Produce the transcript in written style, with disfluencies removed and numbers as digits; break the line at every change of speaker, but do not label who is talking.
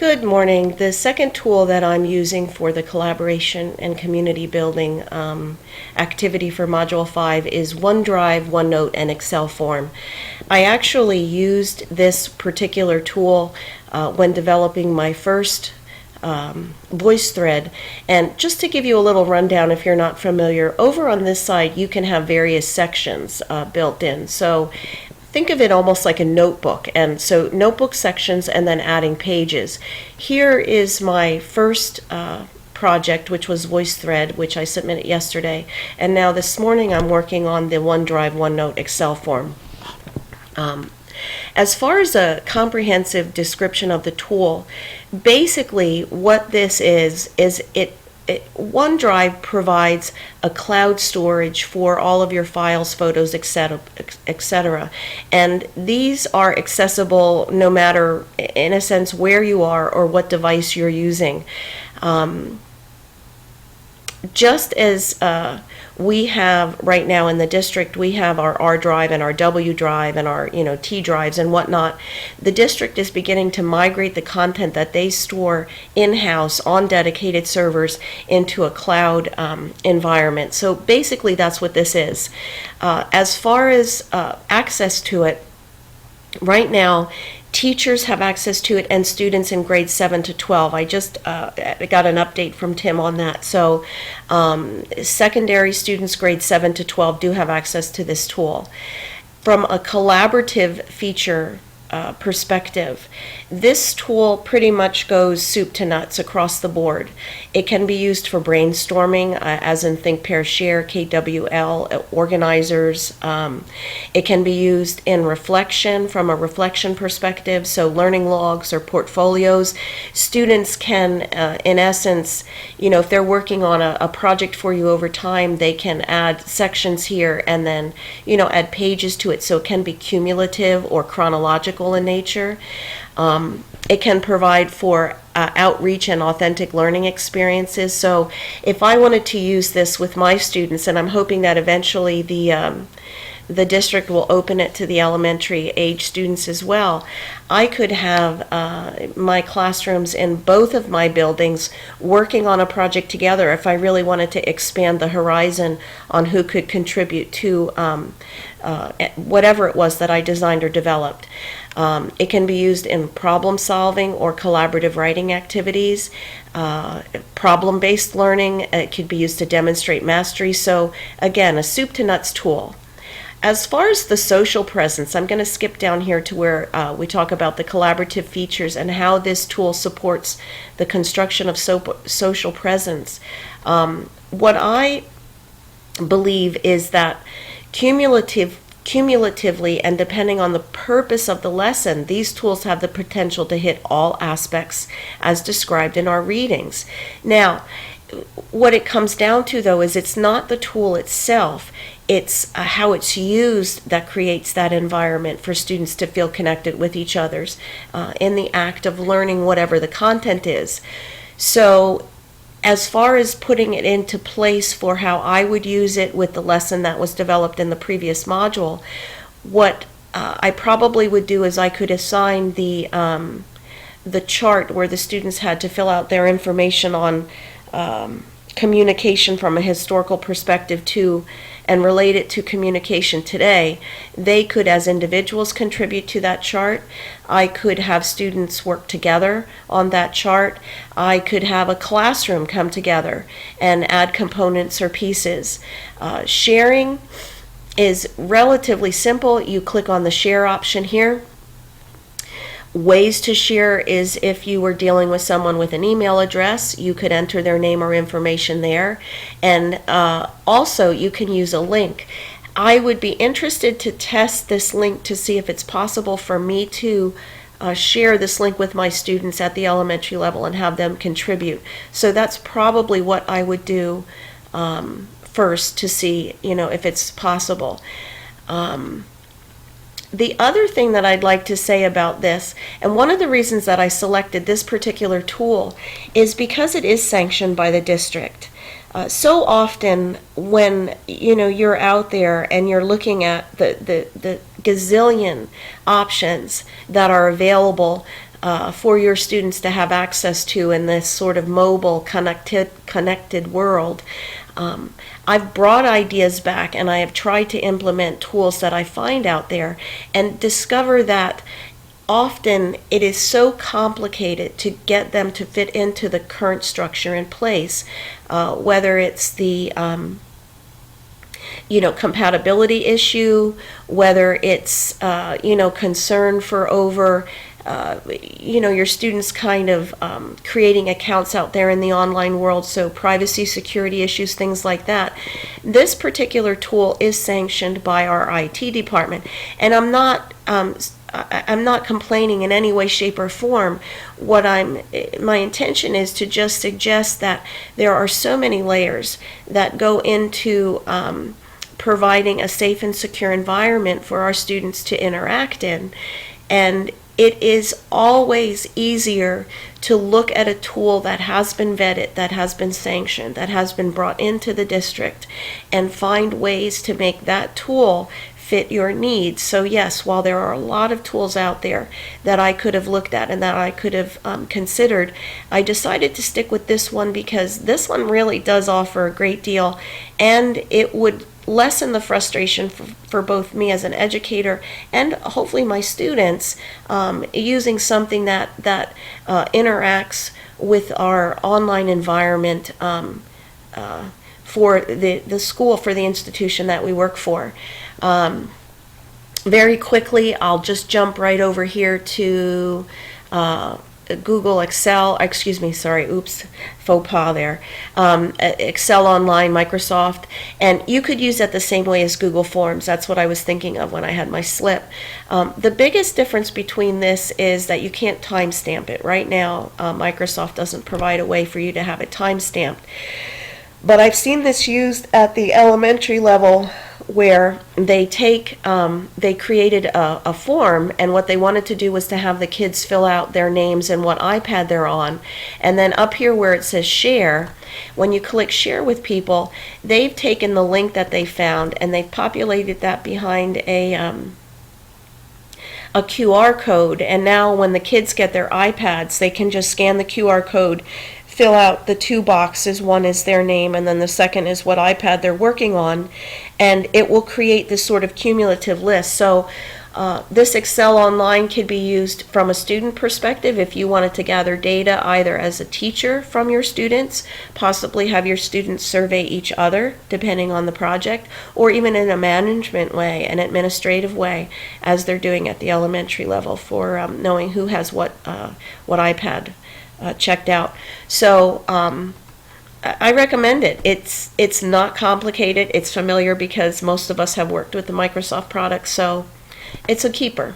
Good morning. The second tool that I'm using for the collaboration and community building activity for Module 5 is OneDrive, OneNote, and Excel form. I actually used this particular tool when developing my first voice thread. And just to give you a little rundown if you're not familiar, over on this side you can have various sections built in. So think of it almost like a notebook, and so notebook sections and then adding pages. Here is my first project, which was VoiceThread, which I submitted yesterday, and now this morning I'm working on the OneDrive, OneNote Excel form. As far as a comprehensive description of the tool, basically what this is OneDrive provides a cloud storage for all of your files, photos, etc. And these are accessible no matter, in a sense, where you are or what device you're using. Just as we have right now in the district, we have our R drive and our W drive and our T drives and whatnot. The district is beginning to migrate the content that they store in-house on dedicated servers into a cloud environment. So basically that's what this is. As far as access to it, right now teachers have access to it and students in grades 7 to 12. I just got an update from Tim on that. So secondary students grades 7 to 12 do have access to this tool. From a collaborative feature perspective, this tool pretty much goes soup to nuts across the board. It can be used for brainstorming, as in Think, Pair, Share, KWL, organizers. It can be used in reflection from a reflection perspective, so learning logs or portfolios. Students can, in essence, if they're working on a project for you over time, they can add sections here and then, add pages to it, so it can be cumulative or chronological in nature. It can provide for outreach and authentic learning experiences. So if I wanted to use this with my students, and I'm hoping that eventually the district will open it to the elementary age students as well, I could have my classrooms in both of my buildings working on a project together if I really wanted to expand the horizon on who could contribute to whatever it was that I designed or developed. It can be used in problem solving or collaborative writing activities, problem-based learning. It could be used to demonstrate mastery. So again, a soup to nuts tool. As far as the social presence, I'm going to skip down here to where we talk about the collaborative features and how this tool supports the construction of social presence. What I believe is that cumulatively and depending on the purpose of the lesson, these tools have the potential to hit all aspects as described in our readings. Now, what it comes down to, though, is it's not the tool itself, it's how it's used that creates that environment for students to feel connected with each other in the act of learning whatever the content is. So as far as putting it into place for how I would use it with the lesson that was developed in the previous module, what I probably would do is I could assign the chart where the students had to fill out their information on communication from a historical perspective to and relate it to communication today. They could, as individuals, contribute to that chart. I could have students work together on that chart. I could have a classroom come together and add components or pieces. Sharing is relatively simple. You click on the share option here. Ways to share is if you were dealing with someone with an email address, you could enter their name or information there. And also you can use a link. I would be interested to test this link to see if it's possible for me to share this link with my students at the elementary level and have them contribute. So that's probably what I would do first to see, if it's possible. The other thing that I'd like to say about this, and one of the reasons that I selected this particular tool, is because it is sanctioned by the district. So often when you're out there and you're looking at the gazillion options that are available, for your students to have access to in this sort of mobile connected world. I've brought ideas back and I have tried to implement tools that I find out there and discover that often it is so complicated to get them to fit into the current structure in place, whether it's the compatibility issue, whether it's concern for over your students kind of creating accounts out there in the online world, so privacy, security issues, things like that. This particular tool is sanctioned by our IT department, and I'm not complaining in any way, shape, or form. My intention is to just suggest that there are so many layers that go into providing a safe and secure environment for our students to interact in, and it is always easier to look at a tool that has been vetted, that has been sanctioned, that has been brought into the district, and find ways to make that tool fit your needs. So yes, while there are a lot of tools out there that I could have looked at and that I could have considered, I decided to stick with this one because this one really does offer a great deal, and it would lessen the frustration for both me as an educator and hopefully my students, using something that interacts with our online environment for the school, for the institution that we work for. Very quickly, I'll just jump right over here to Google Excel, faux pas there. Excel Online, Microsoft, and you could use that the same way as Google Forms. That's what I was thinking of when I had my slip. The biggest difference between this is that you can't timestamp it. Right now, Microsoft doesn't provide a way for you to have it timestamped. But I've seen this used at the elementary level where they created a form, and what they wanted to do was to have the kids fill out their names and what iPad they're on. And then up here where it says share, when you click share with people, they've taken the link that they found and they've populated that behind a QR code. And now when the kids get their iPads, they can just scan the QR code, fill out the two boxes. One is their name and then the second is what iPad they're working on, and it will create this sort of cumulative list. So this Excel Online could be used from a student perspective if you wanted to gather data either as a teacher from your students, possibly have your students survey each other depending on the project, or even in a management way, an administrative way, as they're doing at the elementary level for knowing who has what iPad checked out. So I recommend it. It's not complicated. It's familiar because most of us have worked with the Microsoft products, so it's a keeper.